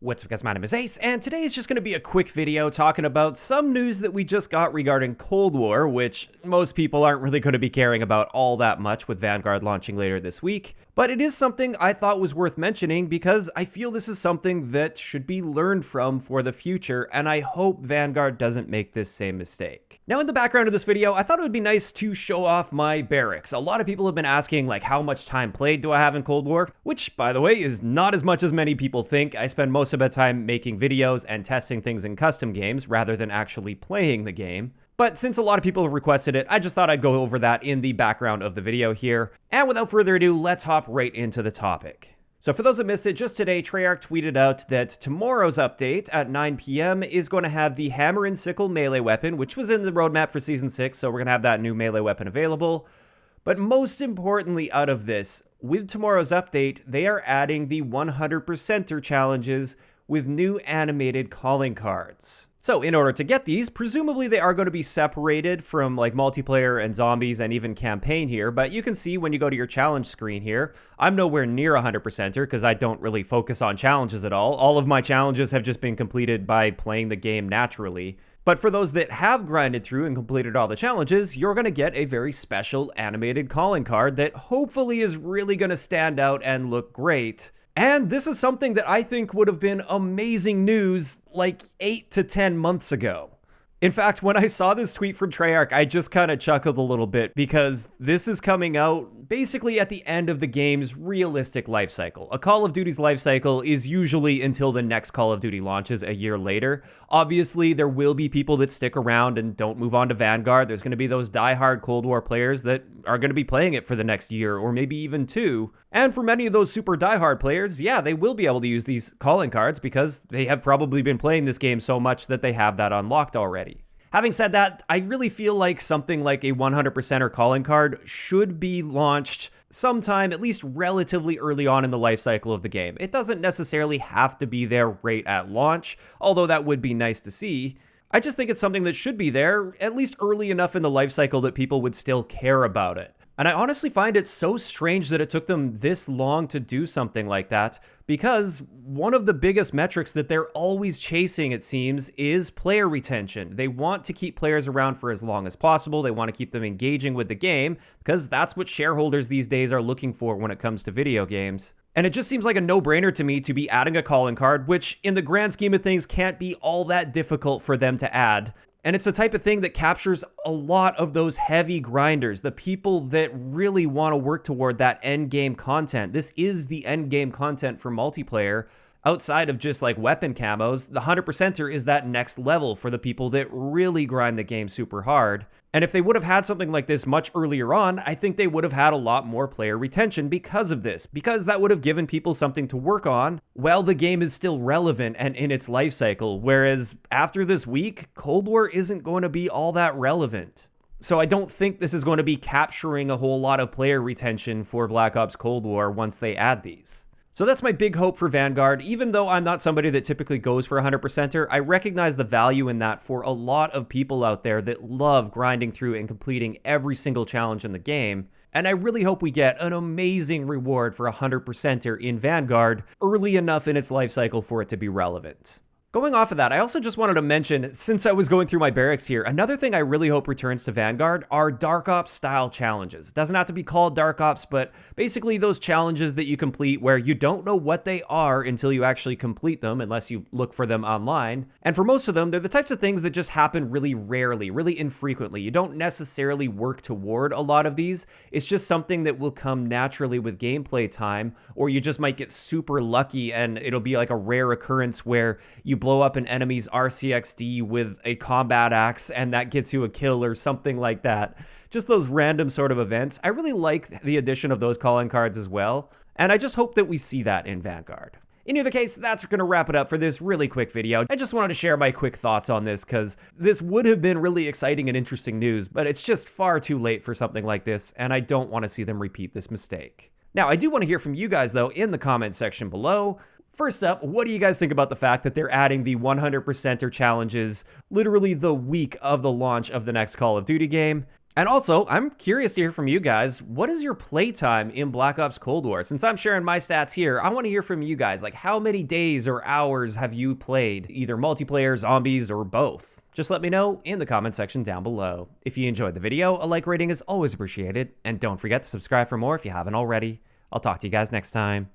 What's up guys, my name is Ace, and today is just going to be a quick video talking about some news that we just got regarding Cold War, which most people aren't really going to be caring about all that much with Vanguard launching later this week. But it is something I thought was worth mentioning because I feel this is something that should be learned from for the future, and I hope Vanguard doesn't make this same mistake. Now in the background of this video, I thought it would be nice to show off my barracks. A lot of people have been asking like how much time played do I have in Cold War, which by the way is not as much as many people think. I spend most of my time making videos and testing things in custom games rather than actually playing the game. But since a lot of people have requested it, I just thought I'd go over that in the background of the video here. And without further ado, let's hop right into the topic. So for those that missed it, just today, Treyarch tweeted out that tomorrow's update at 9 p.m. is going to have the Hammer and Sickle melee weapon, which was in the roadmap for Season 6, so we're going to have that new melee weapon available. But most importantly out of this, with tomorrow's update, they are adding the 100%er challenges with new animated calling cards. So in order to get these, presumably they are going to be separated from like multiplayer and zombies and even campaign here, but you can see when you go to your challenge screen here, I'm nowhere near 100%er because I don't really focus on challenges at all. All of my challenges have just been completed by playing the game naturally. But for those that have grinded through and completed all the challenges, you're going to get a very special animated calling card that hopefully is really going to stand out and look great. And this is something that I think would have been amazing news like 8 to 10 months ago. In fact, when I saw this tweet from Treyarch, I just kind of chuckled a little bit because this is coming out basically at the end of the game's realistic life cycle. A Call of Duty's life cycle is usually until the next Call of Duty launches a year later. Obviously, there will be people that stick around and don't move on to Vanguard. There's going to be those die-hard Cold War players that are going to be playing it for the next year or maybe even 2. And for many of those super die-hard players, yeah, they will be able to use these calling cards because they have probably been playing this game so much that they have that unlocked already. Having said that, I really feel like something like a 100%er calling card should be launched sometime at least relatively early on in the life cycle of the game. It doesn't necessarily have to be there right at launch, although that would be nice to see. I just think it's something that should be there at least early enough in the life cycle that people would still care about it. And I honestly find it so strange that it took them this long to do something like that, because one of the biggest metrics that they're always chasing, it seems, is player retention. They want to keep players around for as long as possible. They want to keep them engaging with the game, because that's what shareholders these days are looking for when it comes to video games. And it just seems like a no-brainer to me to be adding a calling card, which in the grand scheme of things can't be all that difficult for them to add. And it's the type of thing that captures a lot of those heavy grinders, the people that really want to work toward that end game content. This is the end game content for multiplayer. Outside of just like weapon camos, the 100%er is that next level for the people that really grind the game super hard. And if they would have had something like this much earlier on, I think they would have had a lot more player retention because of this, because that would have given people something to work on while the game is still relevant and in its life cycle. Whereas after this week, Cold War isn't going to be all that relevant. So I don't think this is going to be capturing a whole lot of player retention for Black Ops Cold War once they add these. So that's my big hope for Vanguard. Even though I'm not somebody that typically goes for 100%er, I recognize the value in that for a lot of people out there that love grinding through and completing every single challenge in the game. And I really hope we get an amazing reward for 100%er in Vanguard early enough in its life cycle for it to be relevant. Going off of that, I also just wanted to mention, since I was going through my barracks here, another thing I really hope returns to Vanguard are Dark Ops style challenges. It doesn't have to be called Dark Ops, but basically those challenges that you complete where you don't know what they are until you actually complete them, unless you look for them online. And for most of them, they're the types of things that just happen really rarely, really infrequently. You don't necessarily work toward a lot of these. It's just something that will come naturally with gameplay time, or you just might get super lucky and it'll be like a rare occurrence where you blow up an enemy's RCXD with a combat axe and that gets you a kill or something like that. Just those random sort of events. I really like the addition of those calling cards as well, and I just hope that we see that in Vanguard. In either case, that's going to wrap it up for this really quick video. I just wanted to share my quick thoughts on this because this would have been really exciting and interesting news, but it's just far too late for something like this, and I don't want to see them repeat this mistake. Now, I do want to hear from you guys, though, in the comment section below. First up, what do you guys think about the fact that they're adding the 100%er challenges literally the week of the launch of the next Call of Duty game? And also, I'm curious to hear from you guys. What is your playtime in Black Ops Cold War? Since I'm sharing my stats here, I want to hear from you guys. Like, how many days or hours have you played, either multiplayer, zombies, or both? Just let me know in the comment section down below. If you enjoyed the video, a like rating is always appreciated. And don't forget to subscribe for more if you haven't already. I'll talk to you guys next time.